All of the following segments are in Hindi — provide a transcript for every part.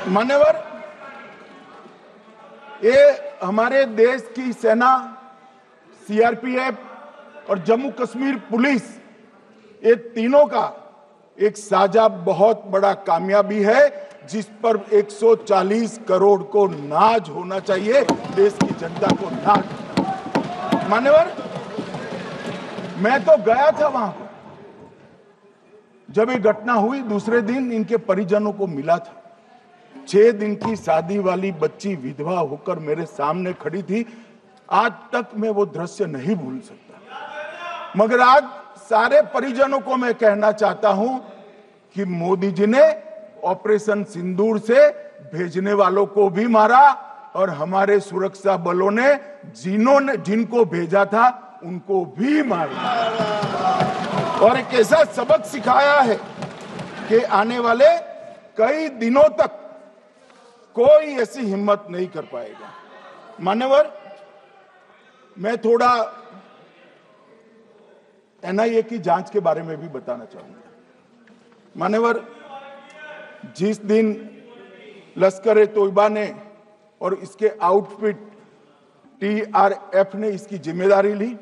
मान्यवर, ये हमारे देश की सेना, सीआरपीएफ और जम्मू कश्मीर पुलिस, ये तीनों का एक साझा बहुत बड़ा कामयाबी है, जिस पर 140 करोड़ को नाज होना चाहिए, देश की जनता को नाज। मान्यवर, मैं तो गया था वहां पर जब ये घटना हुई। दूसरे दिन इनके परिजनों को मिला था। 6 दिन की शादी वाली बच्ची विधवा होकर मेरे सामने खड़ी थी। आज तक मैं वो दृश्य नहीं भूल सकता। मगर आज सारे परिजनों को मैं कहना चाहता हूं कि मोदी जी ने ऑपरेशन सिंदूर से भेजने वालों को भी मारा और हमारे सुरक्षा बलों ने जिनको भेजा था उनको भी मारा, और एक ऐसा सबक सिखाया है कि आने वाले कई दिनों तक कोई ऐसी हिम्मत नहीं कर पाएगा। मान्यवर, मैं थोड़ा एनआईए की जांच के बारे में भी बताना चाहूंगा। मान्यवर, जिस दिन लश्कर-ए-तोयबा ने और इसके आउटफिट टीआरएफ ने इसकी जिम्मेदारी ली,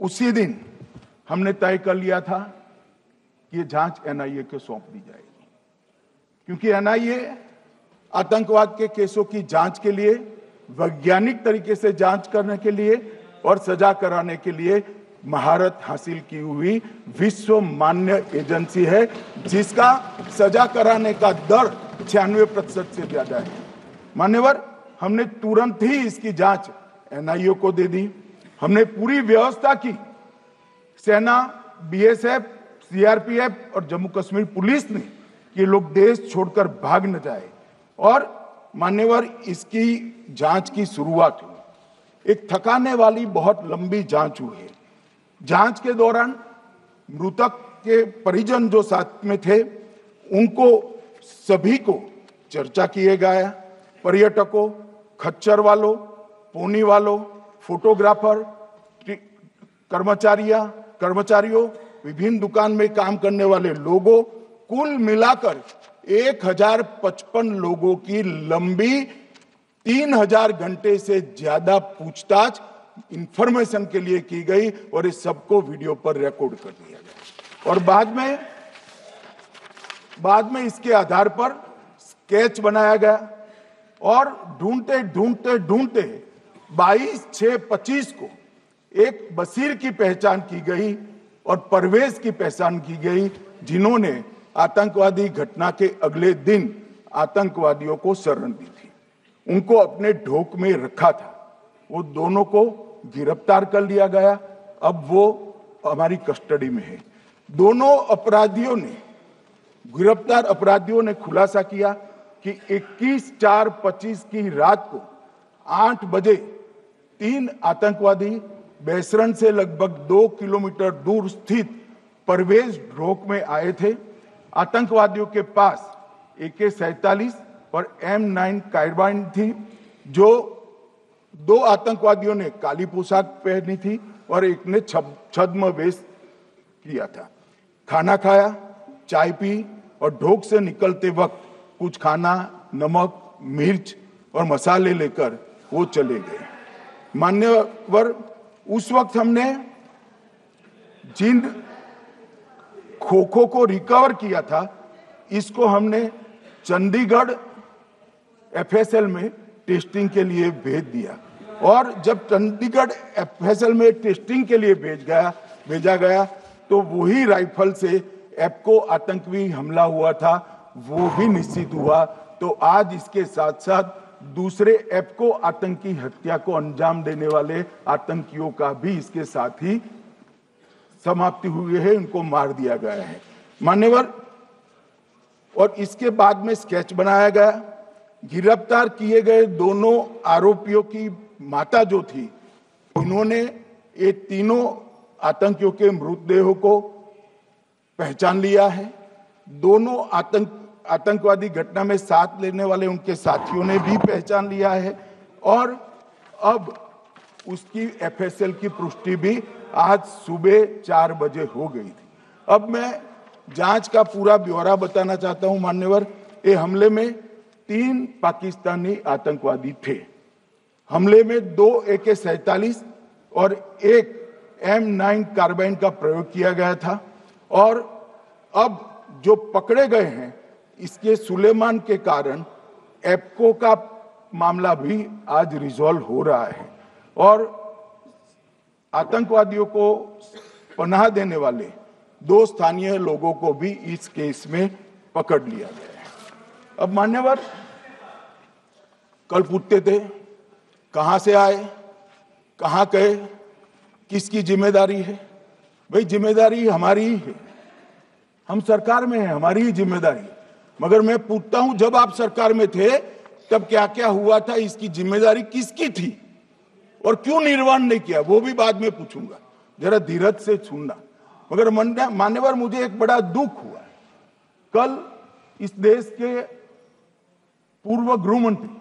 उसी दिन हमने तय कर लिया था कि ये जांच एनआईए को सौंप दी जाएगी, क्योंकि एनआईए आतंकवाद के केसों की जांच के लिए, वैज्ञानिक तरीके से जांच करने के लिए और सजा कराने के लिए महारत हासिल की हुई विश्व मान्य एजेंसी है, जिसका सजा कराने का दर 96% से ज्यादा है। मान्यवर, हमने तुरंत ही इसकी जांच एनआईए को दे दी। हमने पूरी व्यवस्था की। सेना, बीएसएफ, सीआरपीएफ और जम्मू कश्मीर पुलिस ने ये लोग देश छोड़कर भाग न जाए। और मान्यवर, इसकी जांच की शुरुआत हुई। एक थकाने वाली बहुत लंबी जांच हुई है। जांच के दौरान मृतक के परिजन जो साथ में थे, उनको सभी को चर्चा किए गया। पर्यटकों, खच्चर वालों, पोनी वालों, फोटोग्राफर, कर्मचारियों, विभिन्न दुकान में काम करने वाले लोगों, कुल मिलाकर 1055 लोगों की लंबी 3000 घंटे से ज्यादा पूछताछ इंफॉर्मेशन के लिए की गई और इस सबको वीडियो पर रिकॉर्ड कर दिया गया। और बाद में इसके आधार पर स्केच बनाया गया और ढूंढते 22/6/25 को एक बशीर की पहचान की गई और परवेज की पहचान की गई, जिन्होंने आतंकवादी घटना के अगले दिन आतंकवादियों को शरण दी थी। उनको अपने ढोक में रखा था। वो दोनों को गिरफ्तार कर लिया गया। अब वो हमारी कस्टडी में है। गिरफ्तार अपराधियों ने खुलासा किया कि 21/4/25 की रात को 8 बजे 3 आतंकवादी बेसरन से लगभग 2 किलोमीटर दूर स्थित परवेज ढोक में आए थे। आतंकवादियों के पास AK-47 और M9 कार्बाइन थी। जो 2 आतंकवादियों ने काली पोशाक पहनी थी और एक ने छद्म वेश किया था। खाना खाया, चाय पी और ढोक से निकलते वक्त कुछ खाना, नमक, मिर्च और मसाले लेकर वो चले गए। मान्यवर, उस वक्त हमने जिन खोखो को रिकवर किया था, इसको हमने चंडीगढ़ FSL में टेस्टिंग के लिए भेज दिया। और जब चंडीगढ़ FSL में टेस्टिंग के लिए भेजा गया तो वही राइफल से एप्को आतंकी हमला हुआ था, वो भी निश्चित हुआ। तो आज इसके साथ साथ दूसरे एप्को आतंकी हत्या को अंजाम देने वाले आतंकियों का भी इसके साथ ही समाप्ति हुई है, उनको मार दिया गया है। मान्यवर, और इसके बाद में स्केच बनाया गया। गिरफ्तार किए गए दोनों आरोपियों की माता जो थी, इन्होंने ये तीनों आतंकियों के मृतदेहों को पहचान लिया है। दोनों आतंकवादी घटना में साथ लेने वाले उनके साथियों ने भी पहचान लिया है। और अब उसकी FSL की पुष्टि भी आज सुबह 4 बजे हो गई थी। अब मैं जांच का पूरा ब्यौरा बताना चाहता हूं। मान्यवर, ये हमले में 3 पाकिस्तानी आतंकवादी थे। हमले में 2 AK-47 और 1 M9 कार्बाइन का प्रयोग किया गया था और अब जो पकड़े गए हैं इसके सुलेमान के कारण एप्को का मामला भी आज रिजॉल्व हो रहा है और आतंकवादियों को पनाह देने वाले 2 स्थानीय लोगों को भी इस केस में पकड़ लिया गया है। अब मान्यवर कल पूछते थे कहां से आए, कहां गए, किसकी जिम्मेदारी है। भाई जिम्मेदारी हमारी ही है, हम सरकार में हैं, हमारी ही जिम्मेदारी है। मगर मैं पूछता हूं जब आप सरकार में थे तब क्या क्या हुआ था, इसकी जिम्मेदारी किसकी थी और क्यों निर्वहन नहीं किया, वो भी बाद में पूछूंगा, जरा धीरज से सुनना। मगर मान्यवर मुझे एक बड़ा दुख हुआ है। कल इस देश के पूर्व गृह मंत्री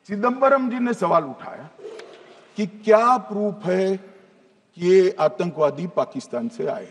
चिदंबरम जी ने सवाल उठाया कि क्या प्रूफ है कि ये आतंकवादी पाकिस्तान से आए।